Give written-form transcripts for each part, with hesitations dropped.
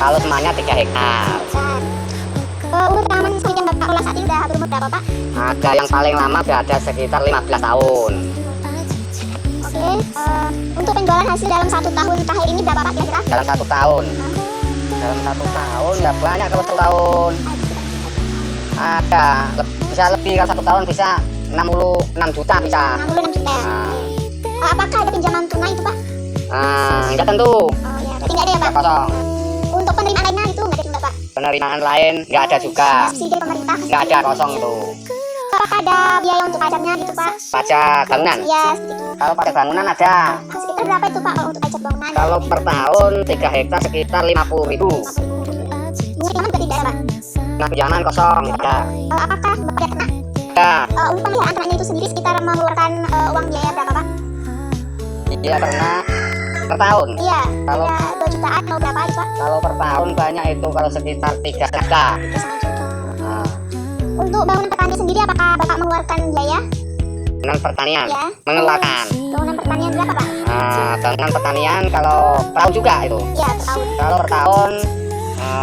Kalau semuanya 3 hektar. Umur tanaman sawit yang Bapak olah saat ini udah berumur berapa, Pak? Ada yang paling lama udah ada sekitar 15 tahun. Oke, untuk penjualan hasil dalam 1 tahun terakhir ini berapa, Pak, kira-kira? Dalam 1 tahun. Dalam 1 tahun ya banyak. Kalau 1 tahun ada bisa lebih. Kalau 1 tahun bisa 66 juta bisa. 66 juta. Apakah ada pinjaman tunai itu, Pak? Enggak tentu. Oh ya, berarti nggak ada ya, Pak? Kosong. Untuk penerimaan lainnya itu nggak ada juga, Pak? Penerimaan lain nggak ada juga. Subsidi dari pemerintah? Nggak ada, kosong itu. Apakah ada biaya untuk pajaknya gitu, Pak? Pajak bangunan. Iya, seperti itu. Kalau pajak bangunan ada. Sekitar berapa itu, Pak, kalau untuk pajak bangunan? Kalau per tahun 3 hektar sekitar 50.000. Bunga pinjaman berarti tidak ada, Pak? Nah, pinjaman kosong ada. Apakah Bapak kena? Ya, Untuk pemeliharaan ternak itu sendiri sekitar mengeluarkan uang biaya berapa, Pak? iya karena per tahun. Iya, Kalau- ya 2 jutaan atau berapa itu, Pak? Kalau per tahun banyak itu kalau sekitar 3 juta. 1 juta. Nah, Untuk bangunan pertanian sendiri apakah Bapak mengeluarkan biaya? dengan pertanian Ya. mengeluarkan. Bangunan pertanian berapa, Pak? Bangunan pertanian kalau per tahun juga itu. Iya, per tahun. Kalau per tahun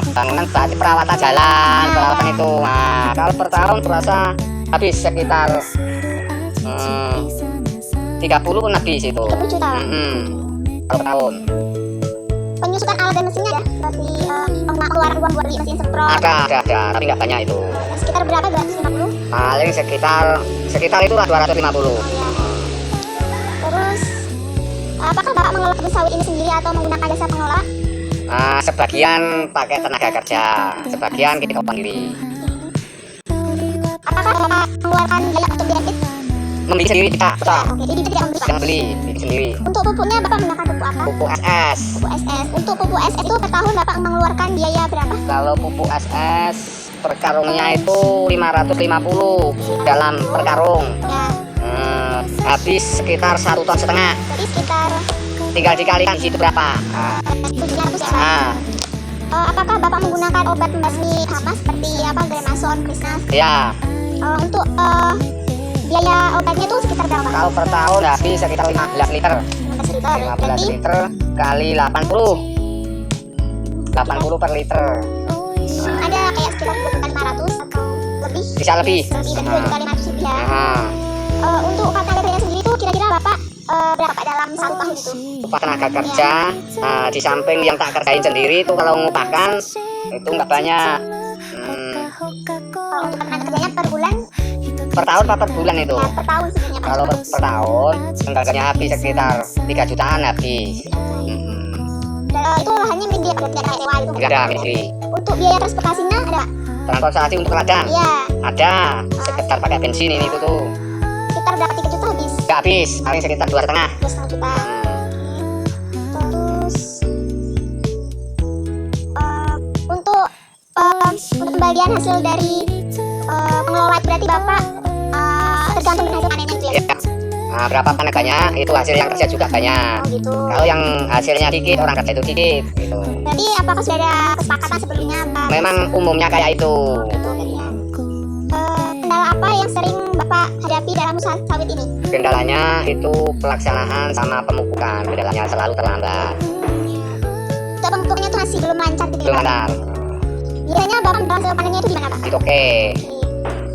bangunan berarti perawatan jalan, perawatan itu. Nah, kalau per tahun berasa habis sekitar 30 pun habis itu. 30 juta. Kalau per tahun Penyusutan alat dan mesinnya ya? Seperti pengeluaran uang buat beli mesin semprot. ada, tapi nggak banyak itu. Sekitar berapa? 250? Paling sekitar itulah 250. Ya. Terus apakah Bapak mengelola kebun sawit ini sendiri atau menggunakan jasa pengelola? Sebagian pakai tenaga kerja, sebagian kita sendiri. Apakah Bapak mengeluarkan biaya untuk direpit? Membeli sendiri kita, Oke, jadi tidak membeli, Pak. yang beli sendiri. Untuk pupuknya Bapak menggunakan pupuk apa? Pupuk SS. Pupuk SS. Untuk pupuk SS itu per tahun Bapak mengeluarkan biaya berapa? Kalau pupuk SS per karungnya itu 550 dalam per karung. Ya, Habis sekitar 1,5 ton. jadi sekitar Tinggal dikalikan di situ berapa. 700 ya, Pak. Apakah Bapak menggunakan obat pembasmi hama seperti Gremason, Krisnas? Ya, Untuk biaya obatnya itu sekitar berapa, Pak? kalau per tahun habis sekitar 15 liter. 15 liter. 15 Berarti liter kali 80. 80 per liter. ada kayak sekitar 2.500 atau lebih. Bisa lebih. Lebih dari 2.500 lebih ya. Nah, Untuk upah tenaga kerja sendiri itu kira-kira Bapak berapa, Pak, dalam 1 tahun itu? upah tenaga kerja di samping yang tak kerjain sendiri itu kalau ngupahkan itu nggak banyak. Untuk tenaga kerjanya per bulan, Per tahun apa per bulan itu? ya per tahun sebenarnya, Pak. Kalau per tahun tenaganya habis sekitar 3 jutaan habis. Itu lahannya milik dia, Pak, tidak ada sewa itu. Nggak ada sendiri. Untuk biaya transportasinya ada, Pak? Transportasi untuk ladang Iya, ada, sekitar pakai bensin ini itu tuh sekitar berapa, 3 juta habis? nggak habis, paling sekitar 2,5. 2,5 juta. Terus untuk pembagian hasil dari pengelola itu berarti Bapak tergantung dengan hasil panennya itu ya? Ya. Berapa tenaganya itu hasil yang kerja juga banyak. Oh gitu. Kalau yang hasilnya dikit orang kerja itu dikit gitu. Berarti apakah sudah ada kesepakatan sebelumnya, Pak? Memang umumnya kayak itu. Gitu, berarti ya. Kendala apa yang sering Bapak hadapi dalam usaha sawit ini? Kendalanya itu pelaksanaan sama pemupukan. Kendalanya selalu terlambat. Untuk pemupukannya itu masih belum lancar gitu Belum ya, Pak? ada. Biasanya Bapak mendapat hasil panennya itu gimana, Pak? Itu oke.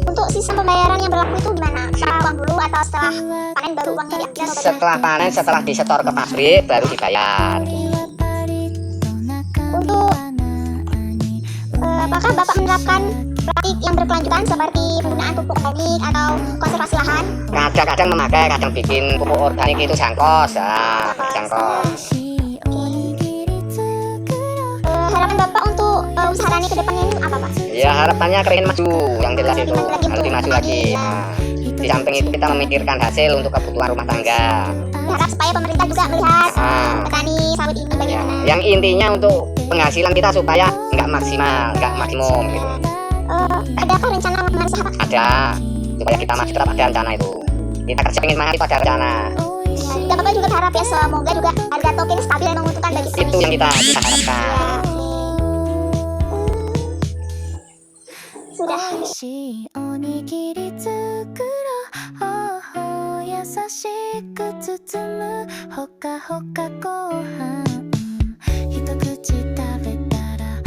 Untuk sistem pembayaran yang berlaku itu gimana? Secara uang dulu atau setelah panen baru uangnya diambil atau bagaimana? Setelah panen, setelah disetor ke pabrik baru dibayar. Untuk apakah Bapak menerapkan praktik yang berkelanjutan seperti penggunaan pupuk organik atau konservasi lahan? Kadang-kadang memakai, kadang bikin pupuk organik itu jangkos. Jangkos. Harapan Bapak untuk usaha tani ke depannya ini apa, Pak? Ya harapannya keren maju, yang jelas itu lebih maju lagi. Di samping itu kita memikirkan hasil untuk kebutuhan rumah tangga. Harap supaya pemerintah juga melihat petani sawit ini Ya, bagaimana. yang intinya untuk penghasilan kita supaya nggak maksimal, nggak maksimum gitu. Adakah rencana mengenai Pak? Ada, supaya kita masih tetap ada rencana itu. Kita kerja ingin semangat itu ada rencana. Dan Bapak juga berharap ya semoga juga harga token stabil dan menguntungkan bagi petani. Itu yang kita harapkan. Sudah. 美味しいおにぎり作ろう方法優しく包むほかほかご飯一口食べたら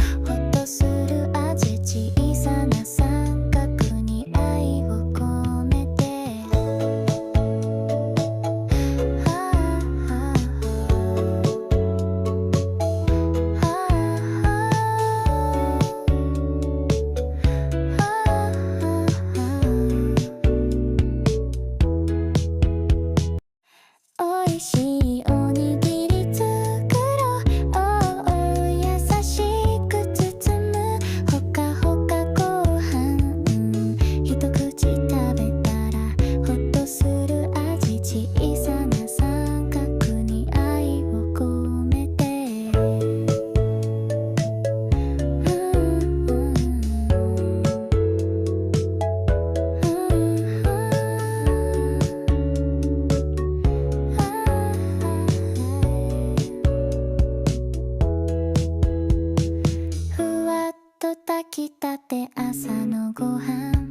きたて朝のご飯